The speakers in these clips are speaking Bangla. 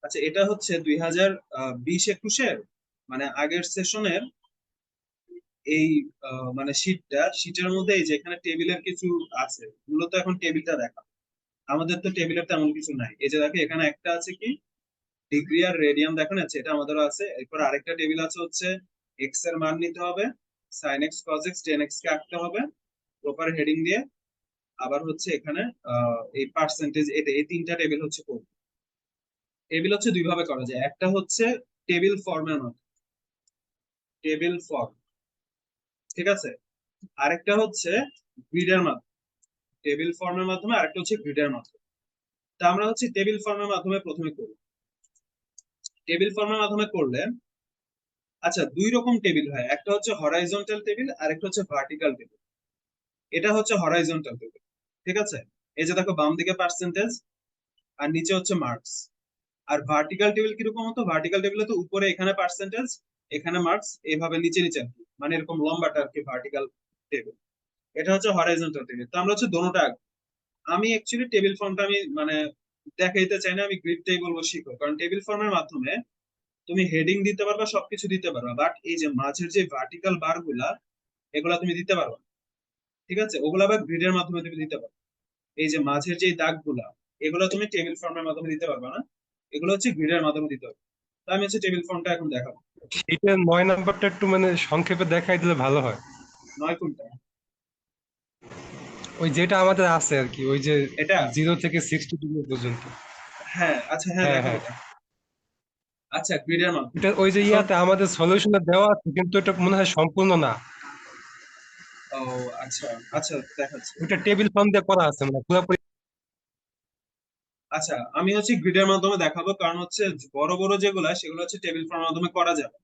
আচ্ছা, এটা হচ্ছে 2020-21 মানে আগের সেশনের এই মানে শীটের মধ্যে এই যে এখানে টেবিলের কিছু আছে, মূলত এখন টেবিলটা দেখা। আমাদের তো টেবিলের তেমন কিছু নাই। এই যে দেখো এখানে একটা আছে কি, ডিগ্রি আর রেডিয়ান দেখা যাচ্ছে, এটা আমাদেরও আছে। এরপর আরেকটা টেবিল আছে হচ্ছে এক্স এর মান নিতে হবে, sine x cos x tan x কে আঁকতে হবে প্রপার হেডিং দিয়ে। আবার হচ্ছে এখানে এই পার্সেন্টেজ, এটা এই তিনটা টেবিল হচ্ছে করবে। টেবিল হচ্ছে দুই ভাবে করা যায়, একটা হচ্ছে টেবিল ফর্মের মধ্যে, টেবিল ফর্ম, ঠিক আছে। আরেকটা হচ্ছে গ্রিডের মাধ্যমে, টেবিল ফর্মের মাধ্যমে, আরেকটা হচ্ছে গ্রিডের মাধ্যমে। তা আমরা হচ্ছে টেবিল ফর্মের মাধ্যমে প্রথমে করি। টেবিল ফর্মের মাধ্যমে করলে, আচ্ছা, দুই রকম টেবিল হয়, একটা হচ্ছে হরাইজন্টাল টেবিল আর একটা হচ্ছে ভার্টিক্যাল টেবিল। এটা হচ্ছে হরাইজন্টাল টেবিল, ঠিক আছে। এই যে দেখো বাম দিকে পার্সেন্টেজ আর নিচে হচ্ছে মার্কস। আর ভার্টিক্যাল টেবিল কিরকম হতো, ভার্টিক্যাল টেবিলে তো উপরে এখানে পার্সেন্টেজ, এখানে মার্কস, এইভাবে নিচে নিচে আর কি, মানে এরকম লম্বাটা আর কি ভার্টিক্যাল টেবিল। এটা হচ্ছে হরাইজন্টাল টেবিল। তো আমরা হচ্ছে দোনোটা আঁকবো। আমি অ্যাকচুয়ালি টেবিল ফর্মটা আমি মানে দেখাইতে চাই না, আমি গ্রিডটাই বলবো শিখো, কারণ টেবিল ফর্মের মাধ্যমে তুমি হেডিং দিতে পারবা, সবকিছু দিতে পারবা, বাট এই যে মাঝের যে ভার্টিক্যাল বার গুলা, এগুলা তুমি দিতে পারবা না। ঠিক আছে, ওগুলা আবার গ্রিডের মাধ্যমে তুমি দিতে পারো। এই যে মাঝের যে দাগ গুলা, এগুলো তুমি টেবিল ফর্মের মাধ্যমে দিতে পারবা না, এগুলো হচ্ছে গ্রিডের মাধ্যমে দিতে হবে। তো আমি হচ্ছে টেবিল ফর্মটা এখন দেখাবো। এটা 9 নাম্বারটা একটু মানে সংক্ষেপে দেখাই দিলে ভালো হয়। নয় কোনটা? ওই যেটা আমাদের আছে আর কি, ওই যে এটা? 0 থেকে 60 ডিগ্রি পর্যন্ত। হ্যাঁ, আচ্ছা, হ্যাঁ, হ্যাঁ দেখাবো হ্যাঁ, দেখাবো। আচ্ছা, গ্রিডের মাধ্যমে। এটা ওই যে এখন ইয়াতে আমাদের সলিউশনে দেওয়া আছে, কিন্তু এটা মনে হয় সম্পূর্ণ না। ও, আচ্ছা, আচ্ছা, দেখাচ্ছি। ওইটা টেবিল ফর্ম দিয়ে করা আছে মানে পুরোপুরি। আচ্ছা, আমি হচ্ছে গ্রিডের মাধ্যমে দেখাবো, কারণ হচ্ছে বড় বড় যেগুলা সেগুলো হচ্ছে টেবিল ফর্মের মাধ্যমে করা যাবে,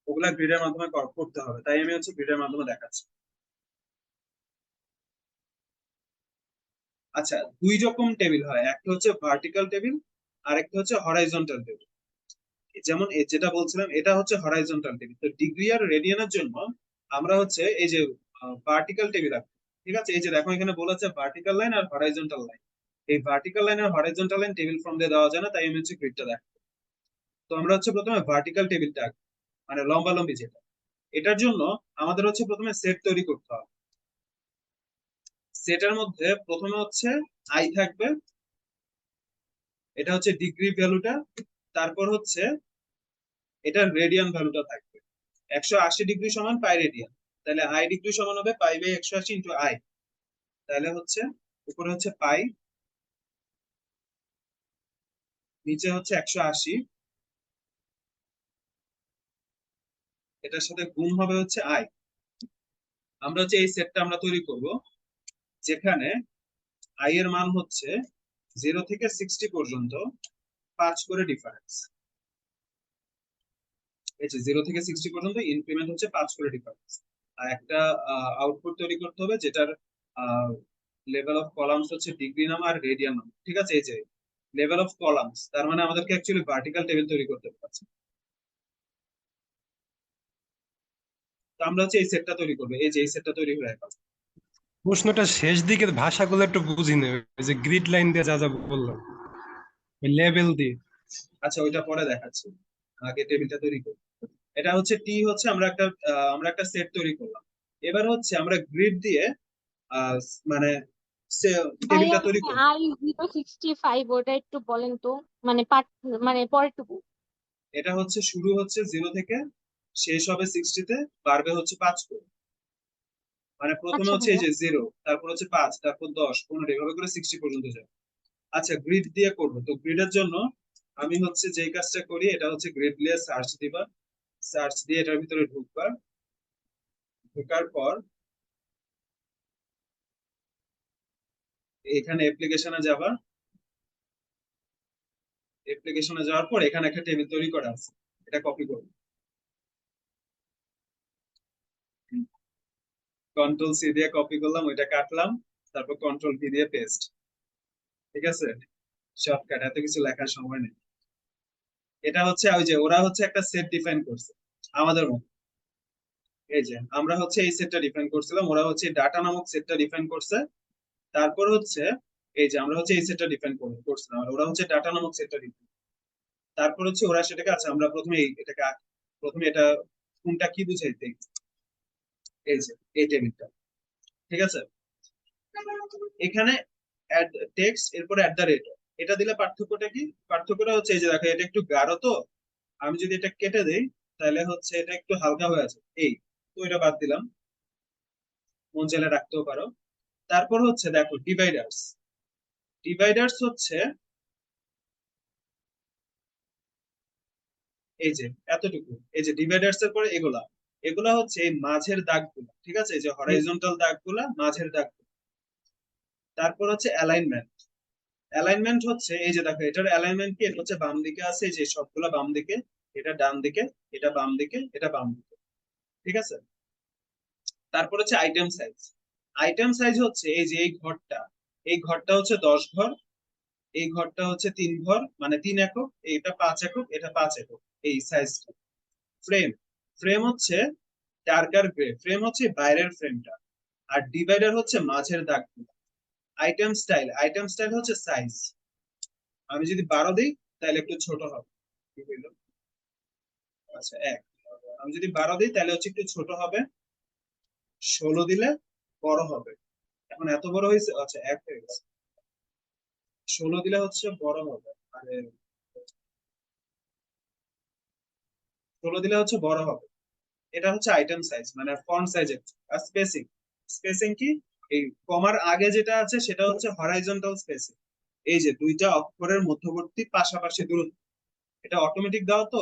ওগুলা গ্রিডের মাধ্যমে করতে হবে, তাই আমি হচ্ছে গ্রিডের মাধ্যমে দেখাচ্ছি। আচ্ছা, দুই রকম টেবিল হয়, একটা হচ্ছে ভার্টিক্যাল টেবিল আর একটা হচ্ছে হরাইজন্টাল টেবিল। যেমন যেটা বলছিলাম, এটা হচ্ছে হরাইজন্টাল টেবিল। তো ডিগ্রি আর রেডিয়ানের জন্য আমরা হচ্ছে এই যে ভার্টিক্যাল টেবিল আঁকবো। ঠিক আছে, এই যে দেখো এখানে বলেছে ভার্টিক্যাল লাইন আর হরাইজন্টাল লাইন। এই ভার্টিক্যাল লাইন আর হরাইজন্টাল লাইন টেবিল ফর্ম দিয়ে দেওয়া যায় না, তাই আমি হচ্ছে গ্রিডটা দেখ। তো আমরা হচ্ছে প্রথমে ভার্টিক্যাল টেবিলটা আঁকবো, মানে লম্বালম্বি যেটা। এটার জন্য আমাদের হচ্ছে প্রথমে সেট তৈরি করতে হবে। সেটার মধ্যে প্রথমে হচ্ছে আই থাকবে, এটা হচ্ছে ডিগ্রি ভ্যালুটা। তারপর হচ্ছে এটার রেডিয়ান ভ্যালুটা থাকবে। 180 ডিগ্রি সমান পাই রেডিয়ান, তাহলে আই ডিগ্রি সমান হবে পাই বাই 180 ইন্টু আই। তাহলে হচ্ছে উপরে হচ্ছে পাই, নিচে হচ্ছে 180, এটার সাথে গুণ হবে হচ্ছে আই। আমরা হচ্ছে এই সেটটা আমরা তৈরি করব, যেখানে আই এর মান হচ্ছে 0 থেকে 60 পর্যন্ত 5 করে ডিফারেন্স। এই যে 0 থেকে 60 পর্যন্ত ইনক্রিমেন্ট হচ্ছে 5 করে ডিফারেন্স। আর একটা আউটপুট তৈরি করতে হবে, যেটার লেভেল অফ কলামস হচ্ছে ডিগ্রি নাম আর রেডিয়ান নাম। ঠিক আছে, এই যে লেভেল অফ কলামস, তার মানে আমাদেরকে অ্যাকচুয়ালি ভার্টিক্যাল টেবিল তৈরি করতে পারছি। তো আমরা হচ্ছে এই সেটটা তৈরি করবো, এই যে এই সেটটা তৈরি হয়ে গেল। প্রশ্নটা শেষ দিকের ভাষাগুলো একটু বুঝি না, ওই যে গ্রিড লাইন দিয়ে যা যা বললাম, ওই লেভেল দিয়ে। আচ্ছা, ওইটা পরে দেখাচ্ছি, আগে টেবিলটা তৈরি করি। এটা হচ্ছে টি, হচ্ছে আমরা একটা সেট তৈরি করলাম। এবার হচ্ছে আমরা গ্রিড দিয়ে আহ, মানে ভাইয়া টেবিলটা তৈরি মানে করবো। I065 ওটা একটু বলেন তো, মানে পার্ট, মানে পরেরটুকু। এটা হচ্ছে শুরু হচ্ছে 0 থেকে, শেষ হবে 60-তে, বাড়বে হচ্ছে 5 করে। মানে প্রথমে আচ্ছা হচ্ছে এই ভাইয়া। যে 0, তারপর হচ্ছে 5, তারপর 10, 15, এভাবে করে 60 পর্যন্ত যায়। আচ্ছা, গ্রিড দিয়ে করবো, তো গ্রিডের জন্য আমি হচ্ছে যেই কাজটা করি, এটা হচ্ছে গ্রিড দিয়ে সার্চ দিবা, সার্চ দিয়ে এটার ভিতরে ঢুকবা। ঢোকার পর এখানে অ্যাপ্লিকেশনে যাবা। অ্যাপ্লিকেশনে যাওয়ার পর এখানে একটা টেবিল তৈরি করা আছে, এটা কপি করবো। কন্ট্রোল সি দিয়ে কপি করলাম, ওইটা কাটলাম, তারপর কন্ট্রোল ভি দিয়ে পেস্ট। ঠিক আছে, শর্টকাট, এত কিছু লেখার সময় নেই। এটা হচ্ছে ওই যে ওরা হচ্ছে একটা সেট ডিফাইন করছে আমাদের মতো। এই যে আমরা হচ্ছে এই সেটটা ডিফাইন করছিলাম, ওরা হচ্ছে ডাটা নামক সেটটা ডিফাইন করছে। তারপর হচ্ছে এই যে আমরা হচ্ছে এই সেটটা ডিফাইন করছিলাম, আর ওরা হচ্ছে ডাটা নামক সেটটা ডিফাইন। তারপর হচ্ছে ওরা সেটাকে, আচ্ছা আমরা প্রথমে এটাকে প্রথমে এটা কোনটা কি বুঝাই দেখি। এই যে এই টেবিলটা, ঠিক আছে, এখানে টেক্সট এরপরে @, এটা দিলে পার্থক্যটা কি? পার্থক্যটা হচ্ছে এই যে দেখো এটা একটু গাঢ়, তো আমি যদি এটা কেটে দেই তাহলে হচ্ছে এটা একটু হালকা হয়ে আছে, এই তো এটা বাদ দিলাম, মন চাইলে রাখতেও পারো। তারপর হচ্ছে দেখো ডিভাইডার্স, ডিভাইডার্স হচ্ছে এই যে এতটুকু, এই যে ডিভাইডার্স এর পরে এগুলা, এগুলা হচ্ছে এই মাঝের দাগগুলা, ঠিক আছে, এই যে হরাইজন্টাল দাগগুলা, মাঝের দাগ। তারপর হচ্ছে অ্যালাইনমেন্ট, অ্যালাইনমেন্ট হচ্ছে এই যে দেখো এটার অ্যালাইনমেন্ট কি, এটা হচ্ছে বাম দিকে আছে, এই যে সবগুলা বাম দিকে, এটা ডান দিকে, এটা বাম দিকে, এটা বাম দিকে, ঠিক আছে। তারপর হচ্ছে আইটেম সাইজ, আইটেম সাইজ হচ্ছে এই যে এই ঘরটা, এই ঘরটা হচ্ছে 10 ঘর, এই ঘরটা হচ্ছে 3 ঘর, মানে 3 একক, এটা 5 একক, এটা 5 একক, এই সাইজটা। ফ্রেম, ফ্রেম হচ্ছে ডার্কার গ্রে, ফ্রেম হচ্ছে বাইরের ফ্রেমটা, আর ডিভাইডার হচ্ছে মাঝের দাগগুলো। আইটেম স্টাইল, আইটেম স্টাইল হচ্ছে সাইজ, আমি যদি 12 দিই তাহলে একটু ছোট হবে, কি হইলো, আচ্ছা 1, আমি যদি 12 দিই তাহলে হচ্ছে একটু ছোট হবে, 16 দিলে বড় হবে, এখন এত বড় হয়েছে, আচ্ছা 1 হয়ে গেছে, 16 দিলে হচ্ছে বড় হবে, আরে 16 দিলে হচ্ছে বড় হবে। এটা হচ্ছে আইটেম সাইজ, মানে ফন্ট সাইজ। আর স্পেসিং, স্পেসিং কি, এই কমার আগে যেটা আছে সেটা হচ্ছে হরাইজন্টাল স্পেসিং, এই যে দুইটা অক্ষরের মধ্যবর্তী পাশাপাশি দূরত্ব, এটা অটোমেটিক দাও তো,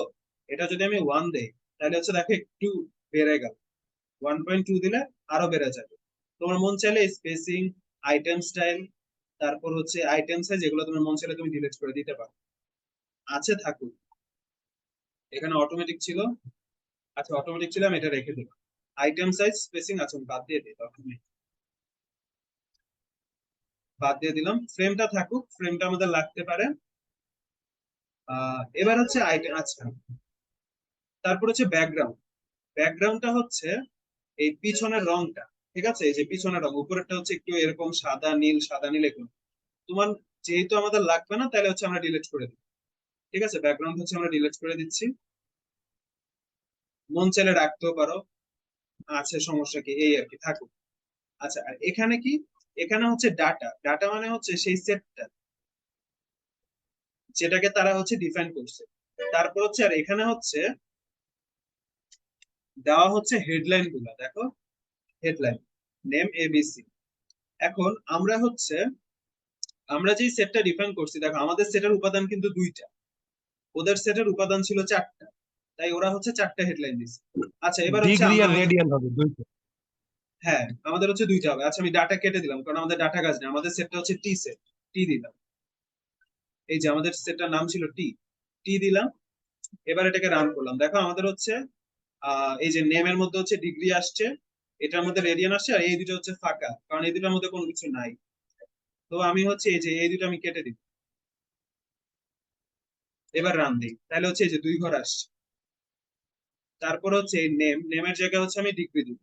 এটা যদি আমি 1 দেই তাহলে হচ্ছে দেখো একটু বেড়ে গেল, 1.2 দিলে আরো বেড়ে যাবে। তোমার মন চাইলে স্পেসিং, আইটেম স্টাইল, তারপর হচ্ছে আইটেম সাইজ, এগুলো তোমার মন চাইলে তুমি ডিলিট করে দিতে পারো, আছে থাকুক। এখানে অটোমেটিক ছিল, আচ্ছা অটোমেটিক ছিল, আমি এটা রেখে দিলাম। আইটেম সাইজ, স্পেসিং আছে বাদ দিয়ে দিই, দরকার নেই, বাদ দিয়ে দিলাম। ফ্রেমটা থাকুক, ফ্রেমটা আমাদের লাগতে পারে। এবার হচ্ছে আইটেম, আচ্ছা তারপর হচ্ছে ব্যাকগ্রাউন্ড, ব্যাকগ্রাউন্ডটা হচ্ছে এই পিছনের রংটা, ঠিক আছে, এই যে পিছনের রং, উপরেরটা হচ্ছে একটু এরকম সাদা নীল, সাদা নীল এগুলো তোমার যেহেতু আমাদের লাগবে না তাহলে হচ্ছে আমরা ডিলিট করে দিই, ঠিক আছে, ব্যাকগ্রাউন্ড হচ্ছে আমরা ডিলিট করে দিচ্ছি, মন চাইলে রাখতেও পারো, আছে সমস্যা কি, এই আর কি থাকুক। আচ্ছা আর এখানে কি, এখানে হচ্ছে ডাটা, ডাটা মানে হচ্ছে সেই সেটটা যেটাকে তারা হচ্ছে ডিফাইন করছে। তারপর হচ্ছে আর এখানে হচ্ছে দেওয়া হচ্ছে হেডলাইন গুলা, দেখো হেডলাইন, নেম এবিসি। এখন আমরা হচ্ছে আমরা যে সেটটা ডিফাইন করছি, দেখো আমাদের সেটের উপাদান কিন্তু 2টা, ওদের সেটের উপাদান ছিল 4টা, তাই ওরা হচ্ছে 4টা হেডলাইন দিচ্ছে। আচ্ছা এবার হচ্ছে ডিগ্রি আমরা আর আমাদের, রেডিয়ান হবে দুইটা। হ্যাঁ আমাদের হচ্ছে 2টা হবে। আচ্ছা আমি ডাটা কেটে দিলাম কারণ আমাদের ডাটা কাজ নেই, আমাদের সেটটা হচ্ছে টি সেট, টি দিলাম, এই যে আমাদের সেটটার নাম ছিল টি, টি দিলাম। এবার এটাকে রান করলাম, দেখো আমাদের হচ্ছে এই যে নেমের মধ্যে হচ্ছে ডিগ্রি আসছে, এটার মধ্যে রেডিয়ান আসছে, আর এই দুটো হচ্ছে ফাঁকা, কারণ এই দুটার মধ্যে কোনো কিছু নাই। তো আমি হচ্ছে এই যে এই দুটো আমি কেটে দিই, এবার রান দিই, তাহলে হচ্ছে এই যে 2 ঘর আসছে। তারপর হচ্ছে এই নেম, নেমের জায়গায় হচ্ছে আমি ডিগ্রি দিব,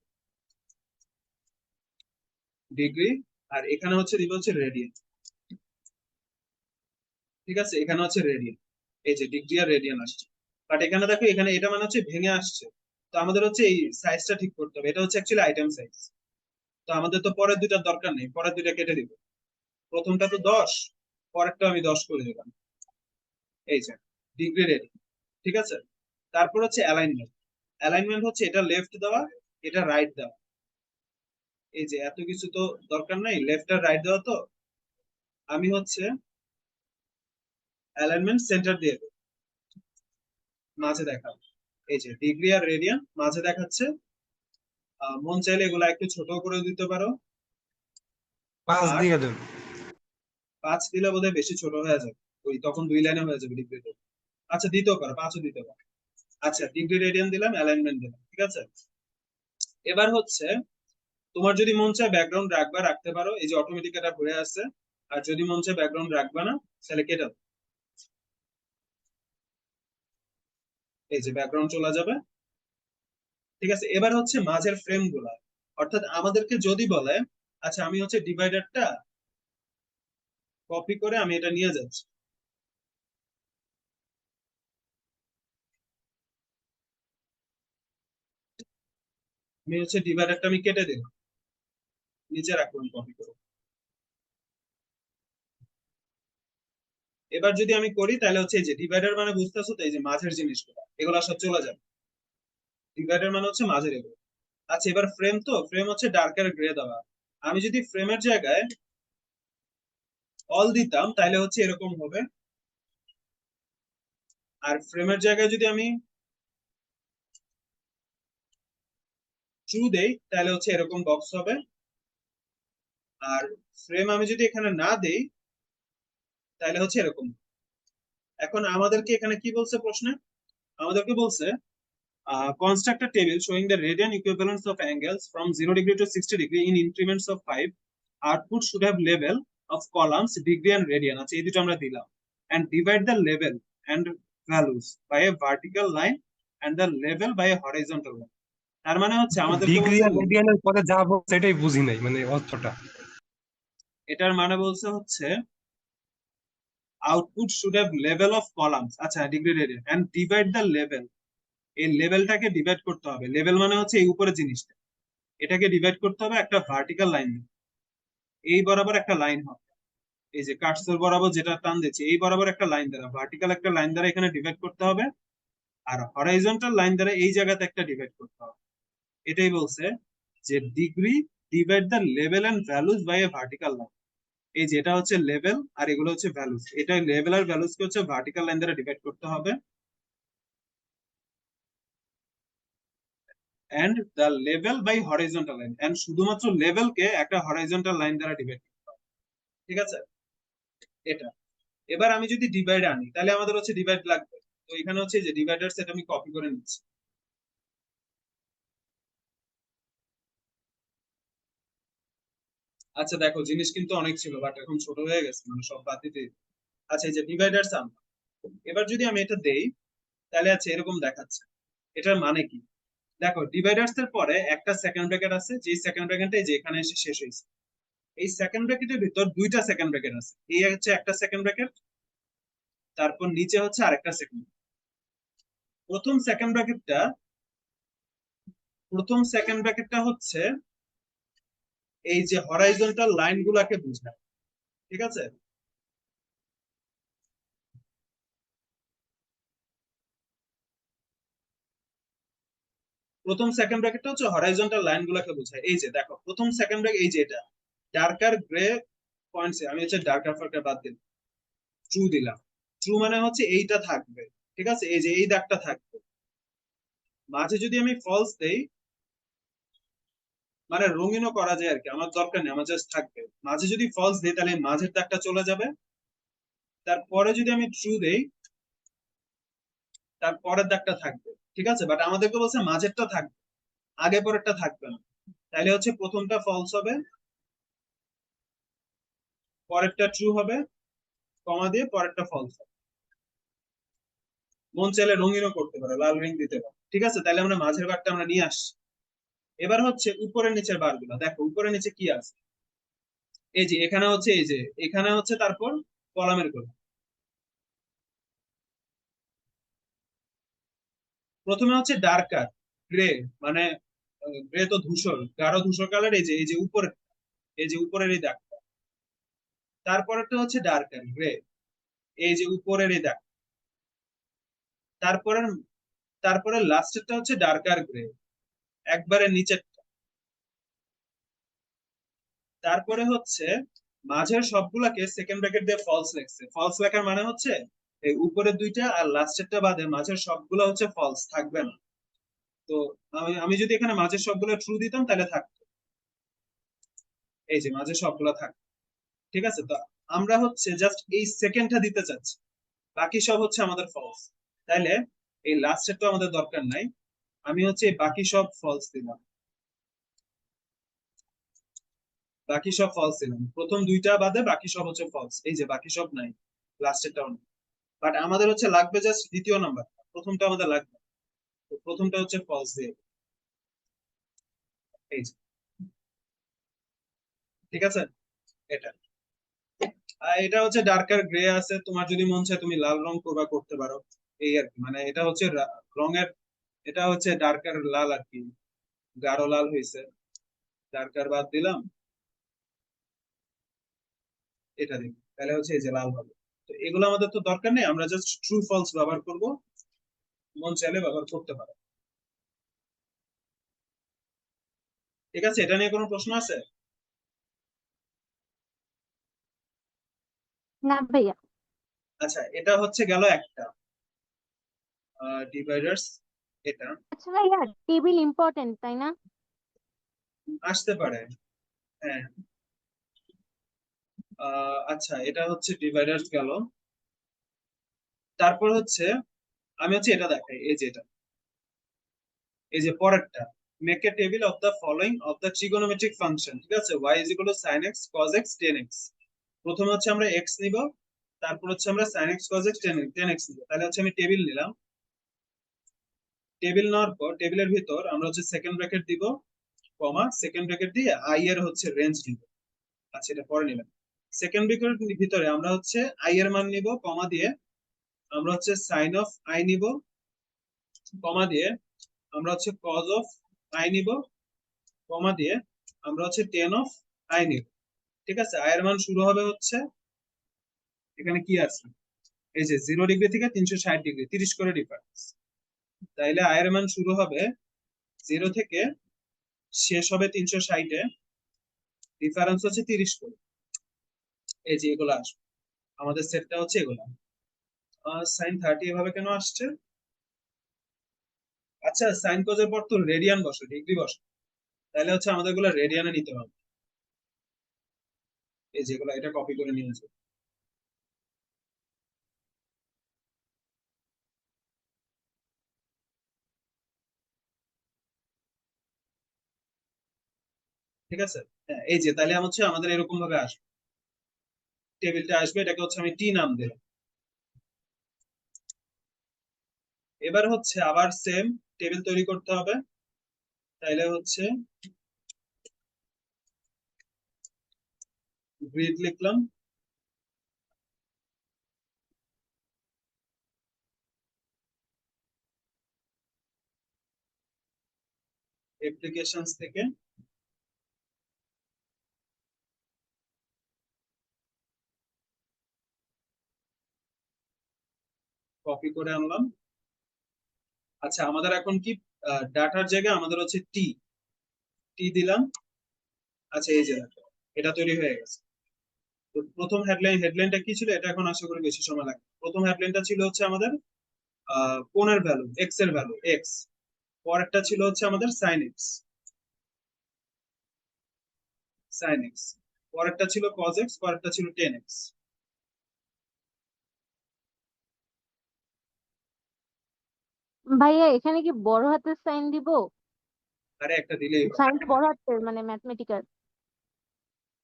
ডিগ্রি, আর এখানে হচ্ছে দিব হচ্ছে রেডিয়ান, ঠিক আছে, এখানে হচ্ছে রেডিয়ান, এই যে ডিগ্রি আর রেডিয়ান আসছে। বাট এখানে দেখো এখানে এটা মানে হচ্ছে ভেঙে আসছে, তো আমাদের হচ্ছে এই সাইজটা ঠিক করতে হবে, এটা হচ্ছে অ্যাকচুয়ালি আইটেম সাইজ। তো আমাদের তো পরের দুটার দরকার নেই, পরের দুইটা কেটে দিব, প্রথমটা তো 10, পরেরটা আমি 10 করে দিলাম, এই যে ডিগ্রি রেডি, ঠিক আছে। তারপর হচ্ছে অ্যালাইনমেন্ট, অ্যালাইনমেন্ট হচ্ছে এটা লেফট দেওয়া, এটা রাইট দেওয়া, এই যে এত কিছু তো দরকার নাই, লেফট আর রাইট দেওয়া, তো আমি হচ্ছে অ্যালাইনমেন্ট সেন্টার দিয়ে দেবো, মাঝে দেখাবো, এই যে ডিগ্রি আর রেডিয়ান মাঝে দেখাচ্ছে। মন চাইলে এগুলা একটু ছোট করে দিতে পারো, 5 আর দিয়ে দেন। 5 দিলে বোধহয় বেশি ছোট হয়ে যাবে, ওই তখন 2 লাইনে হয়ে যাবে ডিগ্রি। আচ্ছা দিতেও পারো, 5ও দিতে পারো। আচ্ছা ডিগ্রি রেডিয়ান দিলাম, অ্যালাইনমেন্ট দিলাম, ঠিক আছে। এবার হচ্ছে তোমার যদি মন চায় ব্যাকগ্রাউন্ড রাখবা রাখতে পারো, এই যে অটোমেটিক এটা ঘুরে আসছে, আর যদি মন চায় ব্যাকগ্রাউন্ড রাখবা না তাহলে কেটে দাও, এই যে ব্যাকগ্রাউন্ড চলে যাবে, ঠিক আছে। এবার হচ্ছে মাঝের ফ্রেম গুলা, অর্থাৎ আমাদেরকে যদি বলে আচ্ছা আমি হচ্ছে ডিভাইডারটা কপি করে আমি এটা নিয়ে যাচ্ছি। আমি হচ্ছে ডিভাইডারটা আমি কেটে দিলাম, নিচে রাখলাম কপি করে। এবার যদি আমি করি তাহলে হচ্ছে এই যে ডিভাইডার মানে বুঝতেছো তো, এই যে মাঝের জিনিসগুলো এগুলো সব চলে যাবে। ডিভাইডার মানে হচ্ছে মাঝের এগুলো। আচ্ছা এবার ফ্রেম, তো ফ্রেম হচ্ছে ডার্কার গ্রে দেওয়া। আমি যদি ফ্রেমের জায়গায় অল দিতাম তাহলে হচ্ছে এরকম হবে, আর ফ্রেমের জায়গায় যদি আমি ট্রু দেই তাহলে হচ্ছে এরকম বক্স হবে। আর ফ্রেম আমি যদি এখানে না দেই তাহলে হচ্ছে এরকম। এখন আমাদেরকে এখানে কি বলছে প্রশ্নে? আমাদেরকে বলছে construct a table showing the radian equivalence of angles from 0 degree to 60 degree in increments of 5. Output should have level of columns, degree and radian. আচ্ছা এই দুটো আমরা দিলাম। And divide the level and values by a vertical line and the level by a horizontal line. তার মানে হচ্ছে আমাদেরকে ডিগ্রি বলছে, আর রেডিয়ানের পরে যা বলছে এটাই বুঝি নাই, মানে অর্থটা। এটার মানে বলছে হচ্ছে output should have level of columns, আচ্ছা degree radian, and divide the level. এই লেভেলটাকে ডিভাইড করতে হবে। লেভেল মানে হচ্ছে এই উপরে জিনিসটা, এটাকে ডিভাইড করতে হবে একটা ভার্টিক্যাল লাইন। এই বরাবর একটা লাইন হবে, এই যে কার্সর বরাবর যেটা টান দিচ্ছে এই বরাবর একটা লাইন দ্বারা, ভার্টিক্যাল একটা লাইন দ্বারা এখানে ডিভাইড করতে হবে। আর হরাইজন্টাল লাইন দ্বারা এই জায়গাতে একটা ডিভাইড করতে হবে। এটাই বলছে যে degree divide the level and values by a vertical line. এই যেটা হচ্ছে লেভেল আর এগুলো হচ্ছে ভ্যালুজ, এটা লেভেল আর ভ্যালুজ কে হচ্ছে ভার্টিক্যাল লাইন দ্বারা ডিভাইড করতে হবে। And the level by horizontal line, and শুধুমাত্র লেভেল কে একটা হরাইজন্টাল লাইন দ্বারা ডিভাইড করতে হবে। ঠিক আছে, এটা। এবার আমি যদি ডিভাইড আনি তাহলে আমাদের হচ্ছে ডিভাইড লাগবে। তো এখানে হচ্ছে যে ডিভাইডার সেট আমি কপি করে নিচ্ছি। আচ্ছা দেখো জিনিস কিন্তু অনেক ছিল বাট এখন ছোট হয়ে গেছে, মানে সব বাদ দিতে। আচ্ছা এই যে ডিভাইডার সাম, এবার যদি আমি এটা দেই তাহলে আছে এরকম দেখাচ্ছে। এটার মানে কি? দেখো ডিভাইডার্স এর পরে একটা সেকেন্ড ব্র্যাকেট আছে, যে সেকেন্ড ব্র্যাকেটে যে এখানে এসে শেষ হয়েছে। এই সেকেন্ড ব্র্যাকেটের ভিতর দুইটা সেকেন্ড ব্র্যাকেট আছে, এই হচ্ছে একটা সেকেন্ড ব্র্যাকেট, তারপর নিচে হচ্ছে আরেকটা সেকেন্ড। প্রথম সেকেন্ড ব্র্যাকেটটা প্রথম সেকেন্ড ব্র্যাকেটটা হচ্ছে এই যে হরাইজন্টাল লাইন গুলাকে বোঝায়। ঠিক আছে, প্রথম সেকেন্ড ব্র্যাকেটটা হচ্ছে হরাইজন্টাল লাইন গুলাকে বোঝায়। এই যে দেখো প্রথম সেকেন্ড ব্র্যাকেট, এই যে এটা ডার্কার গ্রে পয়েন্টস, আমি হচ্ছে ডার্কার ফার্কার বাদ দিলাম, ট্রু দিলাম। ট্রু মানে হচ্ছে এইটা থাকবে। ঠিক আছে, এই যে এই দাগটা থাকবে। মাঝে যদি আমি ফলস দেই, মানে রঙিনও করা যায় আর কি, আমার দরকার নেই, আমার জাস্ট থাকবে। মাঝে যদি ফলস দেই তাহলে মাঝের দাগটা চলে যাবে। তারপরে যদি আমি ট্রু দেই তার পরের দাগটা থাকবে। ঠিক আছে, বাট আমাদেরকে বলছে মাঝেরটা থাকবে, আগে পরেরটা থাকবে না। তাইলে হচ্ছে প্রথমটা ফলস হবে, পরেরটা ট্রু হবে, কমা দিয়ে পরেরটা ফলস হবে। মন চাইলে রঙিনও করতে পারে, লাল রিং দিতে পারে। ঠিক আছে, তাহলে আমরা মাঝের বারটা আমরা নিয়ে আসছি। এবার হচ্ছে উপরের নিচের বার গুলা দেখো, উপরে নিচে কি আছে। এই যে এখানে হচ্ছে, এই যে এখানে হচ্ছে তারপর কলামের গুলো। প্রথমে হচ্ছে ডার্কার গ্রে, মানে গ্রে তো ধূসর, গাঢ় ধূসর কালার। এই যে উপরে, এই যে উপরের এই দাগ। তারপরেরটা হচ্ছে ডার্কার গ্রে, এই যে উপরের এই দাগ। তারপরে তারপরে লাস্টেরটা হচ্ছে ডার্কার গ্রে, একবারে নিচের। তারপরে হচ্ছে মাঝের সবগুলাকে সেকেন্ড ব্র্যাকেট দিয়ে ফলস লেখছে। ফলস লেখার মানে হচ্ছে এই উপরের দুইটা আর লাস্টেরটা বাদে মাঝের সবগুলা হচ্ছে ফলস, থাকবে না। তো আমি যদি এখানে মাঝের সবগুলো ট্রু দিতাম তাহলে থাকতো, এই যে মাঝের সবগুলা থাকতো। ঠিক আছে, তো আমরা হচ্ছে জাস্ট এই সেকেন্ডটা দিতে চাচ্ছি, বাকি সব হচ্ছে আমাদের ফলস। তাইলে এই লাস্টের তো আমাদের দরকার নাই, আমি হচ্ছে এই বাকি সব ফলস দিলাম। বাকি সব ফলস দিলাম, প্রথম দুইটা বাদে বাকি সব হচ্ছে ফলস, এই যে বাকি সব নাই, লাস্টেরটাও নাই। বাট আমাদের হচ্ছে লাগবে জাস্ট দ্বিতীয় নাম্বার, প্রথমটা আমাদের লাগবে। তো প্রথমটা হচ্ছে ফলস দিয়ে, এই যে। ঠিক আছে, এটা। এটা হচ্ছে ডার্কার গ্রে আছে, তোমার যদি মন চায় তুমি লাল রং করবা করতে পারো, এই আর কি। মানে এটা হচ্ছে রঙের, এটা হচ্ছে ডার্কার লাল আর কি, গাঢ় লাল হয়েছে, ডার্কার বাদ দিলাম, এটা দিই, তাহলে হচ্ছে এই যে লাল হবে। তো এগুলো আমাদের তো দরকার নেই, আমরা জাস্ট ট্রু ফলস ব্যবহার করব, মন চাইলে ব্যবহার করতে পারো। ঠিক আছে, এটা নিয়ে কোনো প্রশ্ন আছে? না ভাইয়া। আচ্ছা, এটা হচ্ছে গেল একটা ডিভাইডার্স, এটা আচ্ছা ভাইয়া, টেবিল ইম্পর্টেন্ট তাই না? আসতে পারে, হ্যাঁ। আচ্ছা, এটা হচ্ছে ডিভাইডার্স গেল। তারপর হচ্ছে আমি হচ্ছে এটা দেখাই, এই যে এটা, এই যে পরেরটা, make a table of the following of the trigonometric function. ঠিক আছে, y is equal to sin x cos x tan x। প্রথমে হচ্ছে আমরা x নিব, তারপর হচ্ছে আমরা sin x cos x tan x নিব। তাহলে হচ্ছে আমি টেবিল নিলাম, টেবিল নেওয়ার পর টেবিলের ভিতর আমরা হচ্ছে সেকেন্ড ব্র্যাকেট দিব, কমা, সেকেন্ড ব্র্যাকেট দিয়ে i এর হচ্ছে রেঞ্জ দিব। আচ্ছা, এটা পরে নিলাম। সেকেন্ড ব্র্যাকেটের ভিতরে আমরা হচ্ছে i এর মান নিব, কমা দিয়ে আমরা হচ্ছে sin অফ i নিব, কমা দিয়ে আমরা হচ্ছে cos অফ i নিব, কমা দিয়ে আমরা হচ্ছে tan অফ i নিব। ঠিক আছে, i এর মান শুরু হবে হচ্ছে, এখানে কি আছে, এই যে 0 ডিগ্রি থেকে 360 ডিগ্রি, 30 করে ডিফারেন্স। তাইলে i এর মান শুরু হবে 0 থেকে, শেষ হবে 360-এ, ডিফারেন্স হচ্ছে 30 করে। এই যে এগুলো আসবে, আমাদের সেটটা হচ্ছে এগুলো। সাইন 30 এভাবে কেন আসছে? আচ্ছা, সাইন কজের পর তো রেডিয়ান বসে, ডিগ্রি বসে, তাহলে হচ্ছে আমাদের গুলো রেডিয়ানে নিতে হবে। এই যেগুলো, এটা কপি করে নিয়েছে। ঠিক আছে, হ্যাঁ, এই যে তাহলে হচ্ছে আমাদের এরকম ভাবে আসবে, টেবিলটা আসবে, এটাকে হচ্ছে আমি টি নাম দিলাম। এবার হচ্ছে আবার সেম টেবিল তৈরি করতে হবে, তাইলে হচ্ছে গ্রিড লিখলাম, অ্যাপ্লিকেশনস থেকে কপি করে আনলাম। আচ্ছা, আমাদের এখন কি ডাটার জায়গায় আমাদের হচ্ছে টি, টি দিলাম। আচ্ছা, এই যে দেখো, এটা তৈরি হয়ে গেছে। তো প্রথম হেডলাইনটা কি ছিল, এটা এখন আশা করি বেশি সময় লাগবে। প্রথম হেডলাইনটা ছিল হচ্ছে আমাদের কোণের ভ্যালু, এক্স এর ভ্যালু এক্স। পরেরটা ছিল হচ্ছে আমাদের সাইন এক্স, সাইন এক্স। পরেরটা ছিল কজ এক্স, পরেরটা ছিল টেন এক্স। ভাইয়া এখানে কি বড় হাতের সাইন দিব? আরে একটা দিলেই হবে, সাইন বড় হাতের মানে ম্যাথমেটিক্যাল।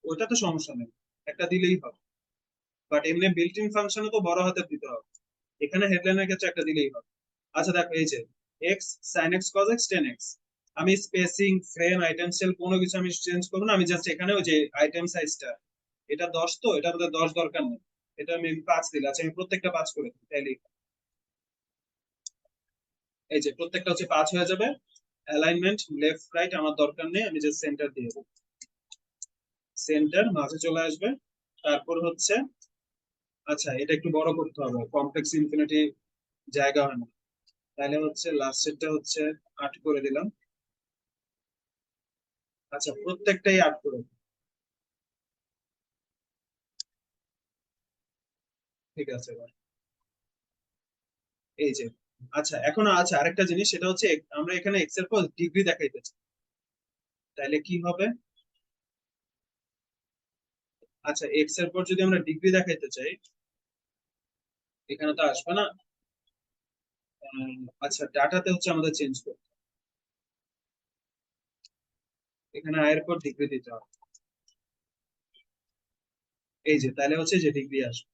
ওটা তো সমস্যা নেই, একটা দিলেই হবে। বাট এমনি বিল্ট ইন ফাংশনে তো বড় হাতের দিতে হবে, এখানে হেডলাইনের ক্ষেত্রে একটা দিলেই হবে। আচ্ছা দেখো, এই যে x sine x cos x tan x, আমি স্পেসিং, ফ্রেম, আইটেম সেল কোনো কিছু আমি চেঞ্জ করবো না, আমি জাস্ট এখানে ওই যে আইটেম সাইজটা, এটা 10, তো এটা আমাদের 10 দরকার নেই, এটা আমি 5 দিলে, আচ্ছা আমি প্রত্যেকটা 5 করে দিই, তাইলে এই যে প্রত্যেকটা হচ্ছে 5 হয়ে যাবে। অ্যালাইনমেন্ট লেফট রাইট আমার দরকার নেই, আমি জাস্ট সেন্টার দিয়ে দেবো, সেন্টার মাঝে চলে আসবে। তারপর হচ্ছে, আচ্ছা এটা একটু বড় করতে হবে, কমপ্লেক্স ইনফিনিটি জায়গা হয় না, তাহলে হচ্ছে লাস্টেরটা হচ্ছে 8 করে দিলাম। আচ্ছা, প্রত্যেকটাই 8 করে দিই। ঠিক আছে এবার, এই যে, আচ্ছা এখন আচ্ছা আরেকটা জিনিস, সেটা হচ্ছে আমরা এখানে এক্স এর পর ডিগ্রি দেখাইতে চাই, তাহলে কি হবে? আচ্ছা, এক্স এর পর যদি আমরা ডিগ্রি দেখাইতে চাই, এখানে তো আসবে না। আচ্ছা, ডাটাতে হচ্ছে আমাদের চেঞ্জ করতে হবে। এখানে আয়ের পর ডিগ্রি দিতে হবে, এই যে তাহলে হচ্ছে যে ডিগ্রি আসবে।